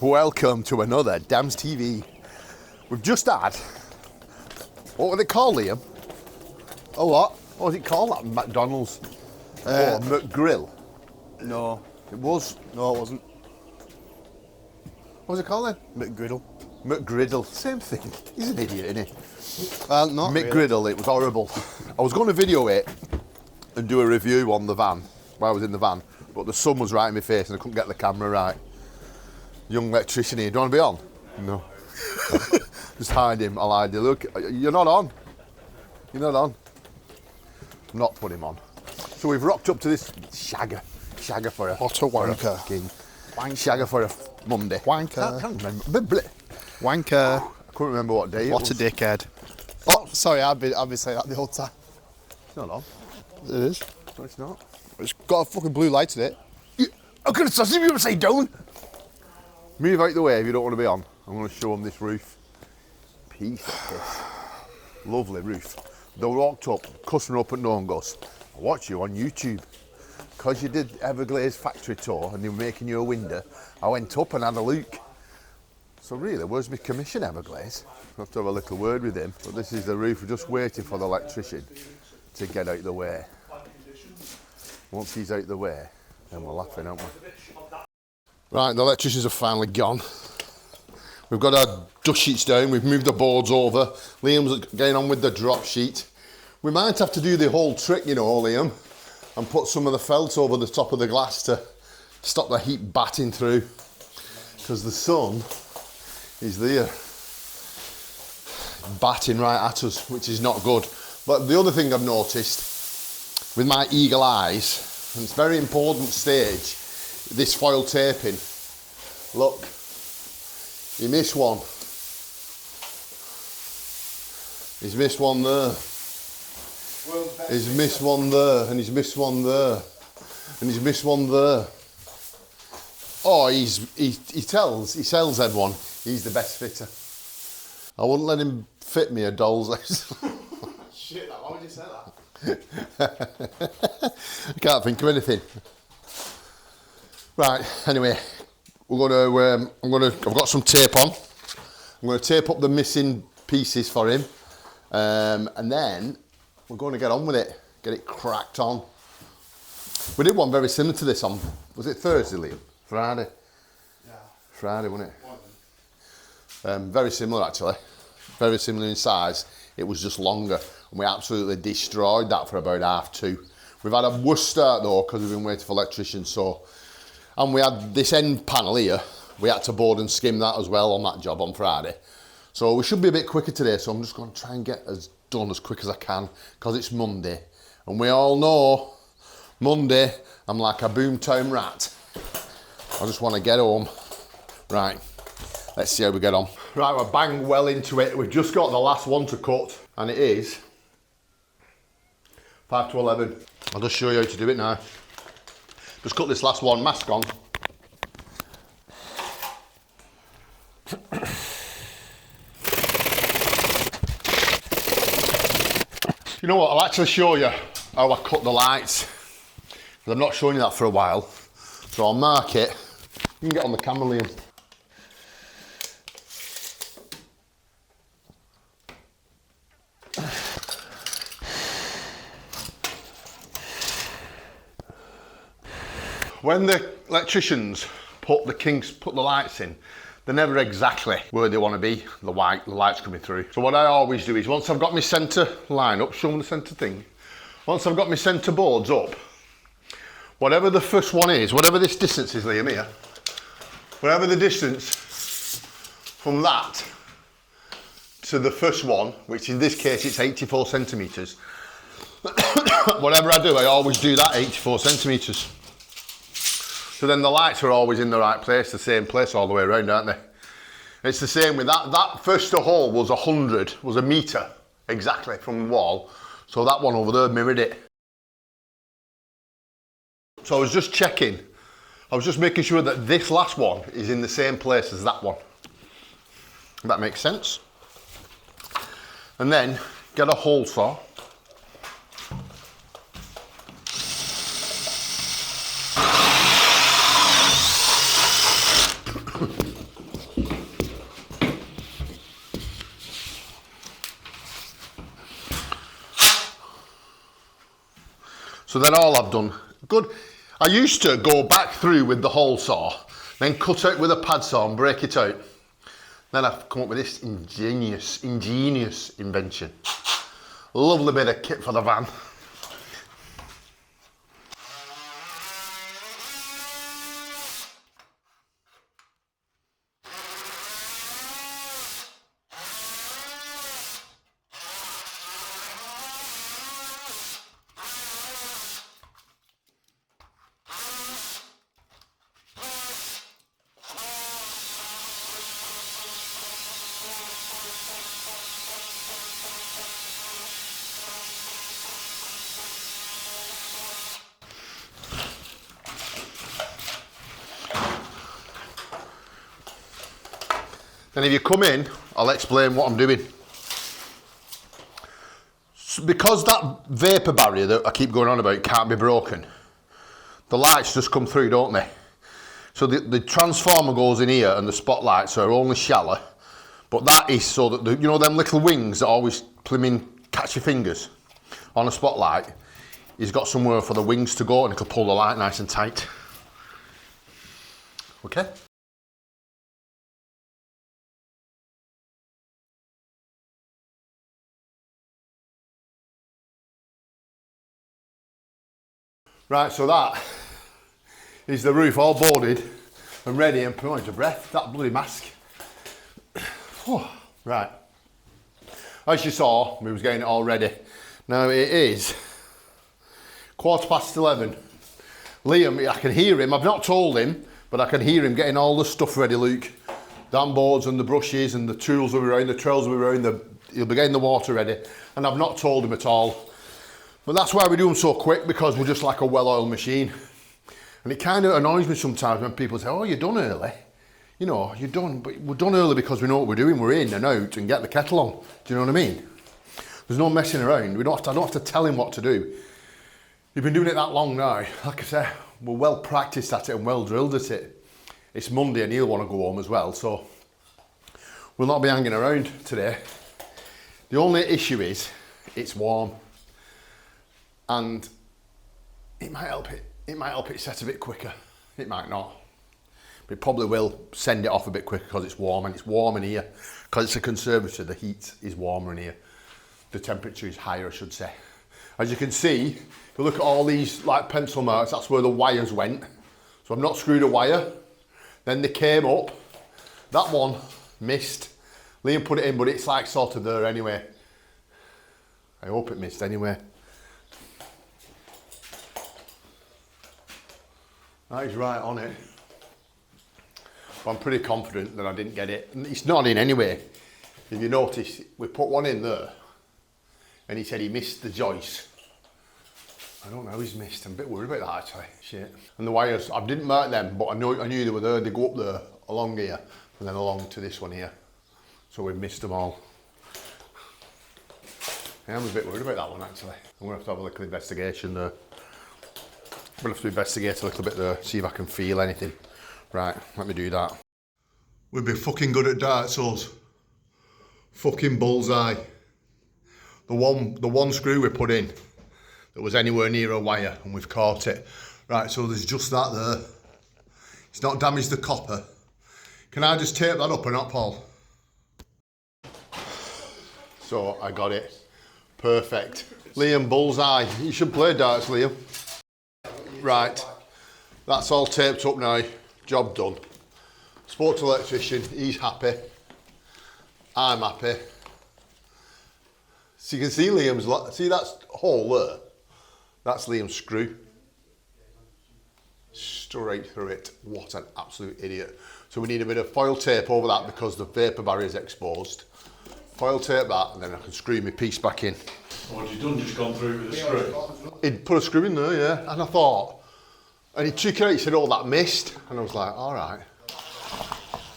Welcome to another Dams TV. We've just had, what were they called, Liam? Oh, what? What was it called, that McDonald's? McGrill. No. It was. No, it wasn't. What was it called then? McGriddle. McGriddle. Same thing. He's an idiot, isn't he? Well, not McGriddle, really. It was horrible. I was going to video it and do a review on the van, while I was in the van, but the sun was right in my face and I couldn't get the camera right. Young electrician here. Do you want to be on? No. Just hide him. I'll hide you. Look, you're not on. You're not on. I'm not putting him on. So we've rocked up to this shagger for a... What a wanker. Shagger for a Monday. Wanker. I can't remember. Wanker. I couldn't remember what day What a dickhead. Oh, sorry, I've been saying that the whole time. It's not on. It is. No, it's not. It's got a fucking blue light in it. I could have said you say don't. Move out the way if you don't want to be on. I'm going to show them this roof. Piece of piss. Lovely roof. They walked up, cussing up at no one goes, I watch you on YouTube. Because you did Everglades factory tour and they were making you a window, I went up and had a look. So really, where's my commission, Everglades? I have to have a little word with him. But this is the roof. We're just waiting for the electrician to get out the way. Once he's out the way, then we're laughing, aren't we? Right, the electricians are finally gone. We've got our dust sheets down, we've moved the boards over. Liam's getting on with the drop sheet. We might have to do the whole trick, you know, Liam, and put some of the felt over the top of the glass to stop the heat batting through. Because the sun is there, batting right at us, which is not good. But the other thing I've noticed, with my eagle eyes, and it's a very important stage, this foil taping. Look, you miss one. He's missed one there. He's missed one there, and he's missed one there, and he's missed one there. Oh, he tells everyone he's the best fitter. I wouldn't let him fit me a doll's house. Shit, why would you say that? I can't think of anything. Right, anyway, I've got some tape on. I'm going to tape up the missing pieces for him. And then we're going to get on with it, get it cracked on. We did one very similar to this on, was it Thursday, Liam? Friday? Yeah. Friday, wasn't it? Very similar actually, very similar in size. It was just longer and we absolutely destroyed that for about 2:30. We've had a worse start though because we've been waiting for electricians, so. And we had this end panel here, we had to board and skim that as well on that job on Friday. So we should be a bit quicker today, so I'm just going to try and get as done as quick as I can because it's Monday. And we all know, Monday, I'm like a boomtown rat. I just want to get home. Right, let's see how we get on. Right, we're bang well into it. We've just got the last one to cut, and it is 5 to 11. I'll just show you how to do it now. Just cut this last one, mask on. You know what, I'll actually show you how I cut the lights. Because I'm not showing you that for a while. So I'll mark it. You can get on the camera, Liam. When the electricians put the lights in, they're never exactly where they want to be, the light's coming through. So what I always do is once I've got my centre line up, show them the centre thing. Once I've got my centre boards up, whatever the first one is, whatever this distance is, Liam, here, whatever the distance from that to the first one, which in this case it's 84 centimetres, whatever I do, I always do that 84 centimetres. So then the lights are always in the right place, the same place all the way around, aren't they? It's the same with that. That first hole was 100, was a metre exactly from the wall. So that one over there mirrored it. So I was just checking. I was just making sure that this last one is in the same place as that one. If that makes sense. And then get a hole saw. So then all I've done, good. I used to go back through with the hole saw, then cut out with a pad saw and break it out. Then I've come up with this ingenious invention. Lovely bit of kit for the van. And if you come in, I'll explain what I'm doing. So because that vapour barrier that I keep going on about can't be broken, the lights just come through, don't they? So the transformer goes in here and the spotlights are only shallow, but that is so that, you know them little wings that always catch your fingers on a spotlight, he's got somewhere for the wings to go and it'll pull the light nice and tight. Okay? Right, so that is the roof all boarded and ready and put on to breath. That bloody mask. Right. As you saw, we was getting it all ready. Now it is 11:15. Liam, I can hear him. I've not told him, but I can hear him getting all the stuff ready, Luke. Damn boards and the brushes and the tools will be around, the trails will be around, he'll be getting the water ready. And I've not told him at all. But that's why we do them so quick, because we're just like a well-oiled machine. And it kind of annoys me sometimes when people say, oh, you're done early. You know, you're done, but we're done early because we know what we're doing. We're in and out and get the kettle on. Do you know what I mean? There's no messing around. I don't have to tell him what to do. You've been doing it that long now. Like I say, we're well practiced at it and well drilled at it. It's Monday and he'll want to go home as well, so we'll not be hanging around today. The only issue is it's warm. And it might help it set a bit quicker. It might not. But it probably will send it off a bit quicker because it's warm, and it's warm in here. Because it's a conservatory, the heat is warmer in here. The temperature is higher, I should say. As you can see, if you look at all these like pencil marks, that's where the wires went. So I've not screwed a wire. Then they came up. That one missed. Liam put it in, but it's like sort of there anyway. I hope it missed anyway. That is right on it. But I'm pretty confident that I didn't get it. And it's not in anyway. If you notice, we put one in there and he said he missed the joist. I don't know how he's missed. I'm a bit worried about that actually. Shit. And the wires, I didn't mark them, but I knew they were there. They go up there, along here, and then along to this one here. So we've missed them all. Yeah, I'm a bit worried about that one actually. I'm gonna have to have a little investigation there. I'm gonna have to investigate a little bit there, see if I can feel anything. Right, let me do that. We'd be fucking good at darts, us. Fucking bullseye. The one screw we put in that was anywhere near a wire, and we've caught it. Right, so there's just that there. It's not damaged the copper. Can I just tape that up or not, Paul? So I got it. Perfect. Liam, bullseye. You should play darts, Liam. Right, that's all taped up now. Job done. Spoke to the electrician, he's happy. I'm happy. So you can see Liam's, see that hole there? That's Liam's screw. Straight through it. What an absolute idiot. So we need a bit of foil tape over that because the vapour barrier is exposed. Foil tape that and then I can screw my piece back in. What have you done, just gone through with a screw? He'd put a screw in there, yeah, and I thought, and he took it out, he said, oh, that missed. And I was like, all right.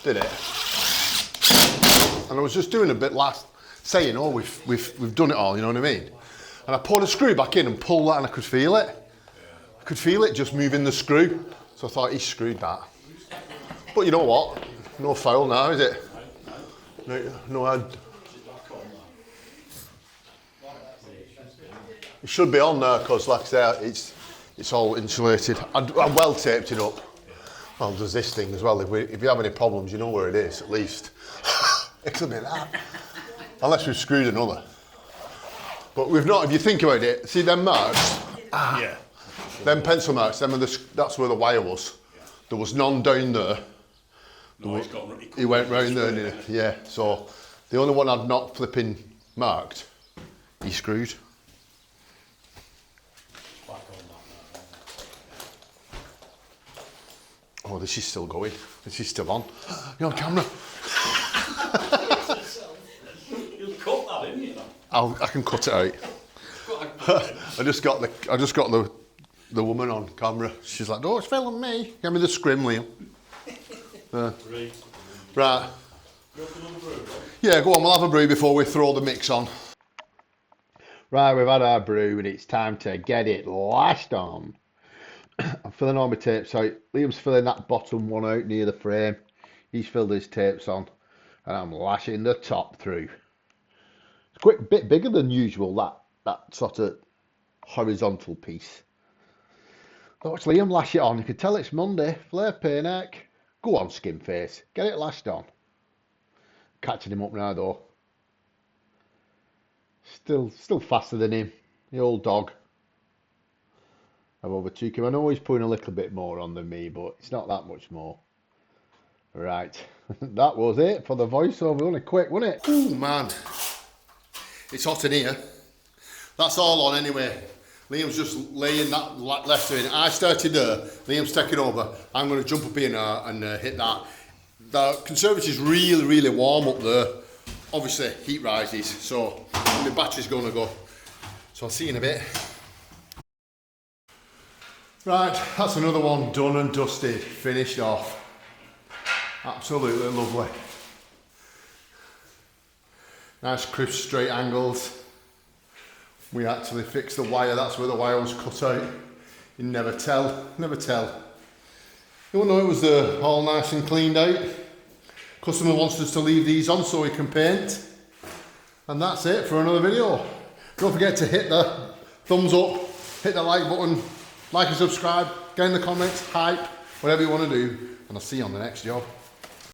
Did it. And I was just doing a bit saying, oh, we've done it all, you know what I mean? And I put a screw back in and pulled that and I could feel it. I could feel it just moving the screw. So I thought, he screwed that. But you know what? No foul now, is it? No, it should be on there because, like I say, It's all insulated. I well taped it up. Well, there's this thing as well. If you have any problems, you know where it is, at least. It could be that. Unless we've screwed another. But we've not, if you think about it, see them marks? Yeah. Them pencil marks, that's where the wire was. There was none down there. No, He went round there, didn't he? Yeah, so the only one I'd not flipping marked, he screwed. Oh, this is still going. This is still on. You're on camera. You'll cut that, didn't you? I can cut it out. I just got the woman on camera. She's like, "Oh, it's filming me. Give me the scrim, Liam." Right. Yeah, go on. We'll have a brew before we throw the mix on. Right, we've had our brew, and it's time to get it lashed on. I'm filling all my tapes out. Liam's filling that bottom one out near the frame. He's filled his tapes on, and I'm lashing the top through. It's quite a bit bigger than usual, that sort of horizontal piece. Watch Liam lash it on. You can tell it's Monday. Flare payneck. Go on, skim face. Get it lashed on. Catching him up now though. Still faster than him. The old dog. I've overtook him. I know he's putting a little bit more on than me, but it's not that much more. Right. That was it for the voiceover. Only quick, wasn't it? Oh man. It's hot in here. That's all on anyway. Liam's just laying that left in. I started there. Liam's taking over. I'm going to jump up here now and hit that. The conservatory is really, really warm up there. Obviously, heat rises, so the battery's going to go. So I'll see you in a bit. Right, that's another one done and dusted, finished off. Absolutely lovely. Nice crisp straight angles. We actually fixed the wire, that's where the wire was cut out. You never tell, never tell. You'll know it was all nice and cleaned out. Customer wants us to leave these on so we can paint. And that's it for another video. Don't forget to hit the thumbs up, hit the like button, like and subscribe, get in the comments, hype, whatever you want to do. And I'll see you on the next job.